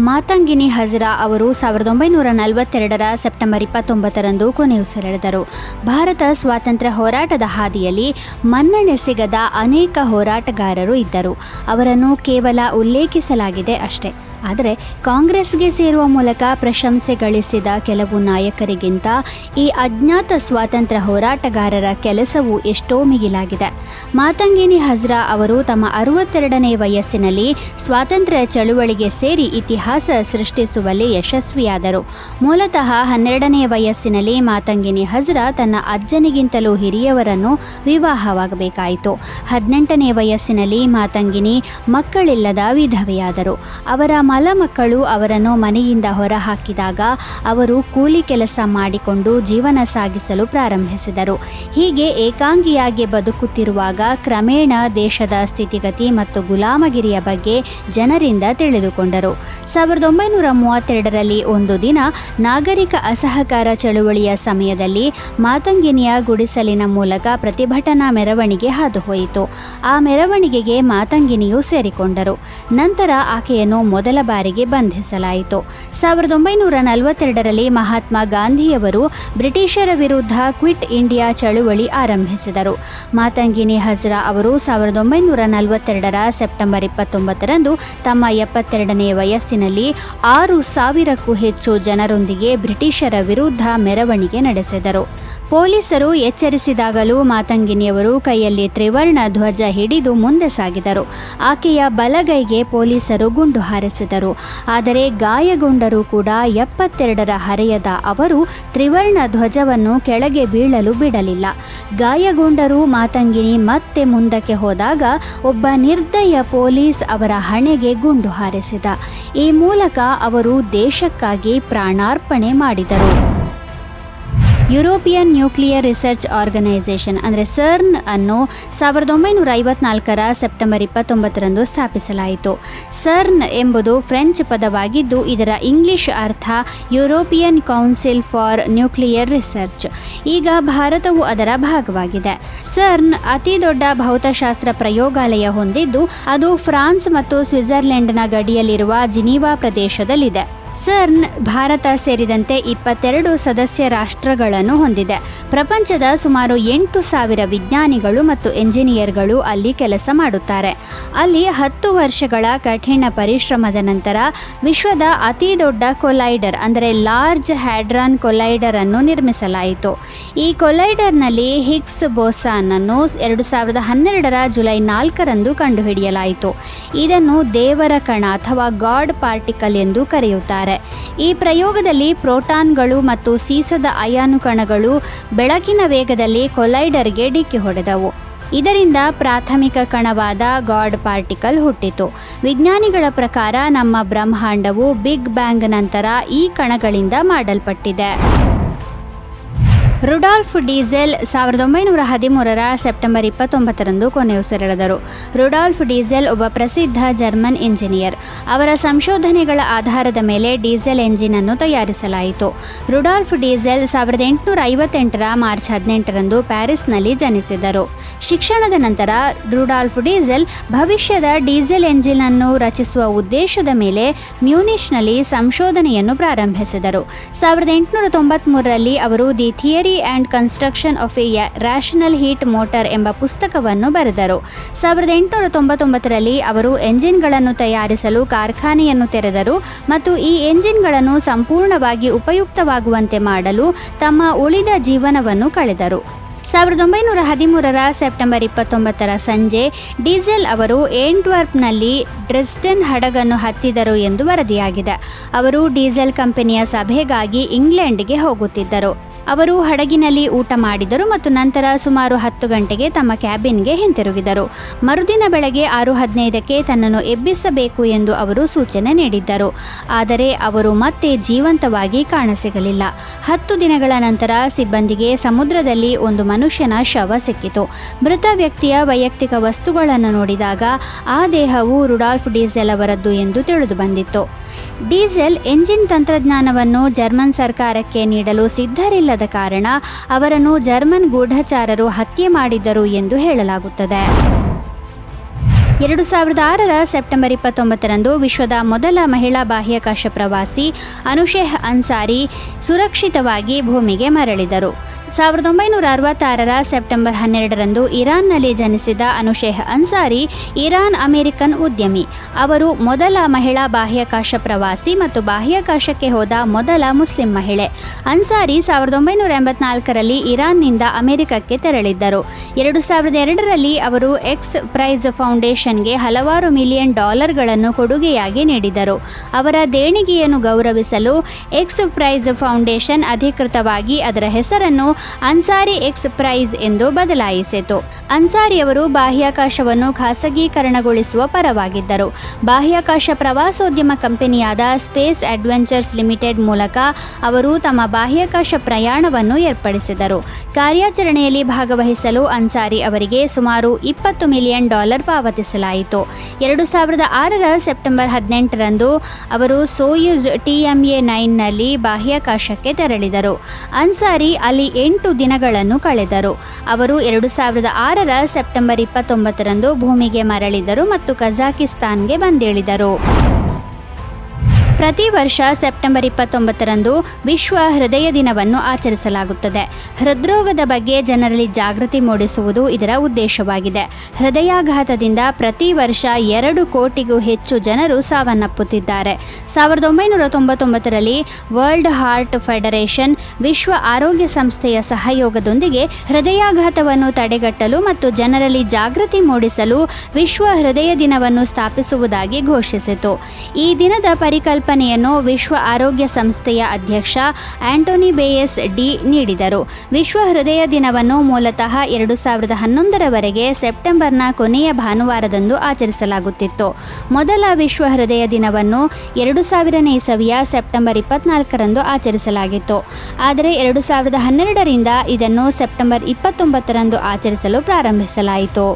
ಮಾತಂಗಿನಿ ಹಜ್ರಾ ಅವರು 1942ರ ಸೆಪ್ಟೆಂಬರ್ 29ರಂದು ಕೊನೆಯುಸಿರೆಳೆದರು. ಭಾರತ ಸ್ವಾತಂತ್ರ್ಯ ಹೋರಾಟದ ಹಾದಿಯಲ್ಲಿ ಮನ್ನಣೆ ಸಿಗದ ಅನೇಕ ಹೋರಾಟಗಾರರು ಇದ್ದರು. ಅವರನ್ನು ಕೇವಲ ಉಲ್ಲೇಖಿಸಲಾಗಿದೆ ಅಷ್ಟೇ. ಆದರೆ ಕಾಂಗ್ರೆಸ್ಗೆ ಸೇರುವ ಮೂಲಕ ಪ್ರಶಂಸೆ ಗಳಿಸಿದ ಕೆಲವು ನಾಯಕರಿಗಿಂತ ಈ ಅಜ್ಞಾತ ಸ್ವಾತಂತ್ರ್ಯ ಹೋರಾಟಗಾರರ ಕೆಲಸವು ಎಷ್ಟೋ ಮಿಗಿಲಾಗಿದೆ. ಮಾತಂಗಿನಿ ಹಜ್ರಾ ಅವರು ತಮ್ಮ 62ನೇ ವಯಸ್ಸಿನಲ್ಲಿ ಸ್ವಾತಂತ್ರ್ಯ ಚಳುವಳಿಗೆ ಸೇರಿ ಇತಿಹಾಸ ಸೃಷ್ಟಿಸುವಲ್ಲಿ ಯಶಸ್ವಿಯಾದರು. ಮೂಲತಃ 12ನೇ ವಯಸ್ಸಿನಲ್ಲಿ ಮಾತಂಗಿನಿ ಹಜ್ರಾ ತನ್ನ ಅಜ್ಜನಿಗಿಂತಲೂ ಹಿರಿಯವರನ್ನು ವಿವಾಹವಾಗಬೇಕಾಯಿತು. 18ನೇ ವಯಸ್ಸಿನಲ್ಲಿ ಮಾತಂಗಿನಿ ಮಕ್ಕಳಿಲ್ಲದ ವಿಧವೆಯಾದರು. ಅವರ ಮಲಮಕ್ಕಳು ಅವರನ್ನು ಮನೆಯಿಂದ ಹೊರಹಾಕಿದಾಗ ಅವರು ಕೂಲಿ ಕೆಲಸ ಮಾಡಿಕೊಂಡು ಜೀವನ ಸಾಗಿಸಲು ಪ್ರಾರಂಭಿಸಿದರು. ಹೀಗೆ ಏಕಾಂಗಿಯಾಗಿ ಬದುಕುತ್ತಿರುವಾಗ ಕ್ರಮೇಣ ದೇಶದ ಸ್ಥಿತಿಗತಿ ಮತ್ತು ಗುಲಾಮಗಿರಿಯ ಬಗ್ಗೆ ಜನರಿಂದ ತಿಳಿದುಕೊಂಡರು. 1932ರಲ್ಲಿ ಒಂದು ದಿನ ನಾಗರಿಕ ಅಸಹಕಾರ ಚಳುವಳಿಯ ಸಮಯದಲ್ಲಿ ಮಾತಂಗಿನಿಯ ಗುಡಿಸಲಿನ ಮೂಲಕ ಪ್ರತಿಭಟನಾ ಮೆರವಣಿಗೆ ಹಾದುಹೋಯಿತು. ಆ ಮೆರವಣಿಗೆಗೆ ಮಾತಂಗಿನಿಯು ಸೇರಿಕೊಂಡರು. ನಂತರ ಆಕೆಯನ್ನು ಮೊದಲ ಬಾರಿಗೆ ಬಂಧಿಸಲಾಯಿತು. 1942ರಲ್ಲಿ ಮಹಾತ್ಮ ಗಾಂಧಿಯವರು ಬ್ರಿಟಿಷರ ವಿರುದ್ಧ ಕ್ವಿಟ್ ಇಂಡಿಯಾ ಚಳುವಳಿ ಆರಂಭಿಸಿದರು. ಮಾತಂಗಿನಿ ಹಜ್ರಾ ಅವರು 1942ರ ಸೆಪ್ಟೆಂಬರ್ 29ರಂದು ತಮ್ಮ 72ನೇ ವಯಸ್ಸಿನಲ್ಲಿ 6,000ಕ್ಕೂ ಹೆಚ್ಚು ಜನರೊಂದಿಗೆ ಬ್ರಿಟಿಷರ ವಿರುದ್ಧ ಮೆರವಣಿಗೆ ನಡೆಸಿದರು. ಪೊಲೀಸರು ಎಚ್ಚರಿಸಿದಾಗಲೂ ಮಾತಂಗಿನಿಯವರು ಕೈಯಲ್ಲಿ ತ್ರಿವರ್ಣ ಧ್ವಜ ಹಿಡಿದು ಮುಂದೆ ಸಾಗಿದರು. ಆಕೆಯ ಬಲಗೈಗೆ ಪೊಲೀಸರು ಗುಂಡು ಹಾರಿಸಿದರು. ಆದರೆ ಗಾಯಗೊಂಡರೂ ಕೂಡ 72ರ ಹರೆಯದ ಅವರು ತ್ರಿವರ್ಣ ಧ್ವಜವನ್ನು ಕೆಳಗೆ ಬೀಳಲು ಬಿಡಲಿಲ್ಲ. ಗಾಯಗೊಂಡರೂ ಮಾತಂಗಿನಿ ಮತ್ತೆ ಮುಂದಕ್ಕೆ ಹೋದಾಗ ಒಬ್ಬ ನಿರ್ದಯ ಪೊಲೀಸ್ ಅವರ ಹಣೆಗೆ ಗುಂಡು ಹಾರಿಸಿದ. ಈ ಮೂಲಕ ಅವರು ದೇಶಕ್ಕಾಗಿ ಪ್ರಾಣಾರ್ಪಣೆ ಮಾಡಿದರು. ಯುರೋಪಿಯನ್ ನ್ಯೂಕ್ಲಿಯರ್ ರಿಸರ್ಚ್ ಆರ್ಗನೈಸೇಷನ್ ಅಂದರೆ ಸರ್ನ್ ಅನ್ನು 1954ರ ಸೆಪ್ಟೆಂಬರ್ 29ರಂದು ಸ್ಥಾಪಿಸಲಾಯಿತು. ಸರ್ನ್ ಎಂಬುದು ಫ್ರೆಂಚ್ ಪದವಾಗಿದ್ದು ಇದರ ಇಂಗ್ಲಿಷ್ ಅರ್ಥ European council for nuclear research. ಈಗ ಭಾರತವು ಅದರ ಭಾಗವಾಗಿದೆ. ಸರ್ನ್ ಅತಿ ದೊಡ್ಡ ಭೌತಶಾಸ್ತ್ರ ಪ್ರಯೋಗಾಲಯ ಹೊಂದಿದ್ದು ಅದು ಫ್ರಾನ್ಸ್ ಮತ್ತು ಸ್ವಿಟ್ಜರ್ಲೆಂಡ್ನ ಗಡಿಯಲ್ಲಿರುವ ಜಿನೀವಾ ಪ್ರದೇಶದಲ್ಲಿದೆ. ಸರ್ನ್ ಭಾರತ ಸೇರಿದಂತೆ 22 ಸದಸ್ಯ ರಾಷ್ಟ್ರಗಳನ್ನು ಹೊಂದಿದೆ. ಪ್ರಪಂಚದ ಸುಮಾರು 8,000 ವಿಜ್ಞಾನಿಗಳು ಮತ್ತು ಎಂಜಿನಿಯರ್ಗಳು ಅಲ್ಲಿ ಕೆಲಸ ಮಾಡುತ್ತಾರೆ. ಅಲ್ಲಿ 10 ವರ್ಷಗಳ ಕಠಿಣ ಪರಿಶ್ರಮದ ನಂತರ ವಿಶ್ವದ ಅತಿ ದೊಡ್ಡ ಕೊಲೈಡರ್ ಅಂದರೆ ಲಾರ್ಜ್ ಹ್ಯಾಡ್ರಾನ್ ಕೊಲೈಡರ್ ಅನ್ನು ನಿರ್ಮಿಸಲಾಯಿತು. ಈ ಕೊಲೈಡರ್ನಲ್ಲಿ ಹಿಗ್ಸ್ ಬೋಸಾನ್ ಅನ್ನು 2012ರ ಜುಲೈ 4ರಂದು ಕಂಡುಹಿಡಿಯಲಾಯಿತು. ಇದನ್ನು ದೇವರ ಕಣ ಅಥವಾ ಗಾಡ್ ಪಾರ್ಟಿಕಲ್ ಎಂದು ಕರೆಯುತ್ತಾರೆ. ಈ ಪ್ರಯೋಗದಲ್ಲಿ ಪ್ರೋಟಾನ್ಗಳು ಮತ್ತು ಸೀಸದ ಅಯಾನು ಕಣಗಳು ಬೆಳಕಿನ ವೇಗದಲ್ಲಿ ಕೊಲೈಡರ್ಗೆ ಡಿಕ್ಕಿ ಹೊಡೆದವು. ಇದರಿಂದ ಪ್ರಾಥಮಿಕ ಕಣವಾದ ಗಾಡ್ ಪಾರ್ಟಿಕಲ್ ಹುಟ್ಟಿತು. ವಿಜ್ಞಾನಿಗಳ ಪ್ರಕಾರ ನಮ್ಮ ಬ್ರಹ್ಮಾಂಡವು ಬಿಗ್ ಬ್ಯಾಂಗ್ ನಂತರ ಈ ಕಣಗಳಿಂದ ಮಾಡಲ್ಪಟ್ಟಿದೆ. ರುಡಾಲ್ಫ್ ಡೀಸೆಲ್ 1913ರ ಸೆಪ್ಟೆಂಬರ್ 29ರಂದು ಕೊನೆಯುಸಿರೆಳೆದರು. ರುಡಾಲ್ಫ್ ಡೀಸೆಲ್ ಒಬ್ಬ ಪ್ರಸಿದ್ಧ ಜರ್ಮನ್ ಇಂಜಿನಿಯರ್. ಅವರ ಸಂಶೋಧನೆಗಳ ಆಧಾರದ ಮೇಲೆ ಡೀಸೆಲ್ ಎಂಜಿನ್ ಅನ್ನು ತಯಾರಿಸಲಾಯಿತು. ರುಡಾಲ್ಫ್ ಡೀಸೆಲ್ 1858ರ ಮಾರ್ಚ್ 18ರಂದು ಪ್ಯಾರಿಸ್ನಲ್ಲಿ ಜನಿಸಿದರು. ಶಿಕ್ಷಣದ ನಂತರ ರುಡಾಲ್ಫ್ ಡೀಸೆಲ್ ಭವಿಷ್ಯದ ಡೀಸೆಲ್ ಎಂಜಿನ್ ಅನ್ನು ರಚಿಸುವ ಉದ್ದೇಶದ ಮೇಲೆ ಮ್ಯೂನಿಚ್ನಲ್ಲಿ ಸಂಶೋಧನೆಯನ್ನು ಪ್ರಾರಂಭಿಸಿದರು. 1893ರಲ್ಲಿ ಅವರು the theory and construction of A rational heat motor ಎಂಬ ಪುಸ್ತಕವನ್ನು ಬರೆದರು. 1899ರಲ್ಲಿ ಅವರು ಎಂಜಿನ್ಗಳನ್ನು ತಯಾರಿಸಲು ಕಾರ್ಖಾನೆಯನ್ನು ತೆರೆದರು ಮತ್ತು ಈ ಎಂಜಿನ್ಗಳನ್ನು ಸಂಪೂರ್ಣವಾಗಿ ಉಪಯುಕ್ತವಾಗುವಂತೆ ಮಾಡಲು ತಮ್ಮ ಉಳಿದ ಜೀವನವನ್ನು ಕಳೆದರು. 1913ರ ಸೆಪ್ಟೆಂಬರ್ 29ರ ಸಂಜೆ ಡೀಸೆಲ್ ಅವರು ಏಂಟ್ವರ್ಪ್ನಲ್ಲಿ ಡ್ರೆಸ್ಡೆನ್ ಹಡಗನ್ನು ಹತ್ತಿದರು ಎಂದು ವರದಿಯಾಗಿದೆ. ಅವರು ಡೀಸೆಲ್ ಕಂಪನಿಯ ಸಭೆಗಾಗಿ ಇಂಗ್ಲೆಂಡ್ಗೆ ಹೋಗುತ್ತಿದ್ದರು. ಅವರು ಹಡಗಿನಲ್ಲಿ ಊಟ ಮಾಡಿದರು ಮತ್ತು ನಂತರ ಸುಮಾರು 10 ಗಂಟೆಗೆ ತಮ್ಮ ಕ್ಯಾಬಿನ್ಗೆ ಹಿಂತಿರುಗಿದರು. ಮರುದಿನ ಬೆಳಗ್ಗೆ 6:15ಕ್ಕೆ ತನ್ನನ್ನು ಎಬ್ಬಿಸಬೇಕು ಎಂದು ಅವರು ಸೂಚನೆ ನೀಡಿದ್ದರು. ಆದರೆ ಅವರು ಮತ್ತೆ ಜೀವಂತವಾಗಿ ಕಾಣಸಿಗಲಿಲ್ಲ. 10 ದಿನಗಳ ನಂತರ ಸಿಬ್ಬಂದಿಗೆ ಸಮುದ್ರದಲ್ಲಿ ಒಂದು ಮನುಷ್ಯನ ಶವ ಸಿಕ್ಕಿತು. ಮೃತ ವ್ಯಕ್ತಿಯ ವೈಯಕ್ತಿಕ ವಸ್ತುಗಳನ್ನು ನೋಡಿದಾಗ ಆ ದೇಹವು ರುಡಾಲ್ಫ್ ಡೀಸೆಲ್ ಅವರದ್ದು ಎಂದು ತಿಳಿದು ಬಂದಿತ್ತು. ಡೀಸೆಲ್ ಎಂಜಿನ್ ತಂತ್ರಜ್ಞಾನವನ್ನು ಜರ್ಮನ್ ಸರ್ಕಾರಕ್ಕೆ ನೀಡಲು ಸಿದ್ಧರಿಲ್ಲದ ಕಾರಣ ಅವರನ್ನು ಜರ್ಮನ್ ಗೂಢಚಾರರು ಹತ್ಯೆ ಮಾಡಿದ್ದರು ಎಂದು ಹೇಳಲಾಗುತ್ತದೆ. 2006ರ ಸೆಪ್ಟೆಂಬರ್ 29ರಂದು ವಿಶ್ವದ ಮೊದಲ ಮಹಿಳಾ ಬಾಹ್ಯಾಕಾಶ ಪ್ರವಾಸಿ ಅನುಶೇಹ್ ಅನ್ಸಾರಿ ಸುರಕ್ಷಿತವಾಗಿ ಭೂಮಿಗೆ ಮರಳಿದರು. 1966ರ ಸೆಪ್ಟೆಂಬರ್ 12ರಂದು ಇರಾನ್ನಲ್ಲಿ ಜನಿಸಿದ ಅನುಶೇಹ್ ಅನ್ಸಾರಿ ಇರಾನ್ ಅಮೆರಿಕನ್ ಉದ್ಯಮಿ. ಅವರು ಮೊದಲ ಮಹಿಳಾ ಬಾಹ್ಯಾಕಾಶ ಪ್ರವಾಸಿ ಮತ್ತು ಬಾಹ್ಯಾಕಾಶಕ್ಕೆ ಹೋದ ಮೊದಲ ಮುಸ್ಲಿಂ ಮಹಿಳೆ. ಅನ್ಸಾರಿ 1984ರಲ್ಲಿ ಇರಾನ್ನಿಂದ ಅಮೆರಿಕಕ್ಕೆ ತೆರಳಿದ್ದರು. 2002ರಲ್ಲಿ ಅವರು ಎಕ್ಸ್ ಪ್ರೈಸ್ ಫೌಂಡೇಶನ್ಗೆ ಹಲವಾರು $ಮಿಲಿಯನ್ ಕೊಡುಗೆಯಾಗಿ ನೀಡಿದರು. ಅವರ ದೇಣಿಗೆಯನ್ನು ಗೌರವಿಸಲು ಎಕ್ಸ್ ಪ್ರೈಸ್ ಫೌಂಡೇಶನ್ ಅಧಿಕೃತವಾಗಿ ಅದರ ಹೆಸರನ್ನು ಅನ್ಸಾರಿ ಎಕ್ಸ್ ಪ್ರೈಸ್ ಎಂದು ಬದಲಾಯಿಸಿತು. ಅನ್ಸಾರಿ ಅವರು ಬಾಹ್ಯಾಕಾಶವನ್ನು ಖಾಸಗೀಕರಣಗೊಳಿಸುವ ಪರವಾಗಿದ್ದರು. ಬಾಹ್ಯಾಕಾಶ ಪ್ರವಾಸೋದ್ಯಮ ಕಂಪನಿಯಾದ ಸ್ಪೇಸ್ ಅಡ್ವೆಂಚರ್ಸ್ ಲಿಮಿಟೆಡ್ ಮೂಲಕ ಅವರು ತಮ್ಮ ಬಾಹ್ಯಾಕಾಶ ಪ್ರಯಾಣವನ್ನು ಏರ್ಪಡಿಸಿದರು. ಕಾರ್ಯಾಚರಣೆಯಲ್ಲಿ ಭಾಗವಹಿಸಲು ಅನ್ಸಾರಿ ಅವರಿಗೆ ಸುಮಾರು $20 ಮಿಲಿಯನ್ ಪಾವತಿಸಲಾಯಿತು. 2006ರ ಸೆಪ್ಟೆಂಬರ್ 18ರಂದು ಅವರು ಸೋಯುಜ್ TMA-9ನಲ್ಲಿ ಬಾಹ್ಯಾಕಾಶಕ್ಕೆ ತೆರಳಿದರು. ಅನ್ಸಾರಿ ಅಲ್ಲಿ 8 ದಿನಗಳನ್ನು ಕಳೆದರು. ಅವರು 2006ರ ಸೆಪ್ಟೆಂಬರ್ 29ರಂದು ಭೂಮಿಗೆ ಮರಳಿದರು ಮತ್ತು ಕಜಾಕಿಸ್ತಾನ್ಗೆ ಬಂದಿಳಿದರು. ಪ್ರತಿ ವರ್ಷ ಸೆಪ್ಟೆಂಬರ್ 29ರಂದು ವಿಶ್ವ ಹೃದಯ ದಿನವನ್ನು ಆಚರಿಸಲಾಗುತ್ತದೆ. ಹೃದ್ರೋಗದ ಬಗ್ಗೆ ಜನರಲ್ಲಿ ಜಾಗೃತಿ ಮೂಡಿಸುವುದು ಇದರ ಉದ್ದೇಶವಾಗಿದೆ. ಹೃದಯಾಘಾತದಿಂದ ಪ್ರತಿ ವರ್ಷ 2 ಕೋಟಿಗೂ ಹೆಚ್ಚು ಜನರು ಸಾವನ್ನಪ್ಪುತ್ತಿದ್ದಾರೆ. 1999ರಲ್ಲಿ ವರ್ಲ್ಡ್ ಹಾರ್ಟ್ ಫೆಡರೇಷನ್ ವಿಶ್ವ ಆರೋಗ್ಯ ಸಂಸ್ಥೆಯ ಸಹಯೋಗದೊಂದಿಗೆ ಹೃದಯಾಘಾತವನ್ನು ತಡೆಗಟ್ಟಲು ಮತ್ತು ಜನರಲ್ಲಿ ಜಾಗೃತಿ ಮೂಡಿಸಲು ವಿಶ್ವ ಹೃದಯ ದಿನವನ್ನು ಸ್ಥಾಪಿಸುವುದಾಗಿ ಘೋಷಿಸಿತು. ಈ ದಿನದ ಪರಿಕಲ್ಪನೆಯನ್ನು ವಿಶ್ವ ಆರೋಗ್ಯ ಸಂಸ್ಥೆಯ ಅಧ್ಯಕ್ಷ ಆಂಟೋನಿ ಬೇಯಸ್ ಡಿ ನೀಡಿದರು. ವಿಶ್ವ ಹೃದಯ ದಿನವನ್ನು ಮೂಲತಃ 2011ರವರೆಗೆ ಸೆಪ್ಟೆಂಬರ್ನ ಕೊನೆಯ ಭಾನುವಾರದಂದು ಆಚರಿಸಲಾಗುತ್ತಿತ್ತು. ಮೊದಲ ವಿಶ್ವ ಹೃದಯ ದಿನವನ್ನು 2000ನೇ ಇಸವಿಯ ಸೆಪ್ಟೆಂಬರ್ 24ರಂದು ಆಚರಿಸಲಾಗಿತ್ತು. ಆದರೆ 2012ರಿಂದ ಇದನ್ನು ಸೆಪ್ಟೆಂಬರ್ 29ರಂದು ಆಚರಿಸಲು ಪ್ರಾರಂಭಿಸಲಾಯಿತು.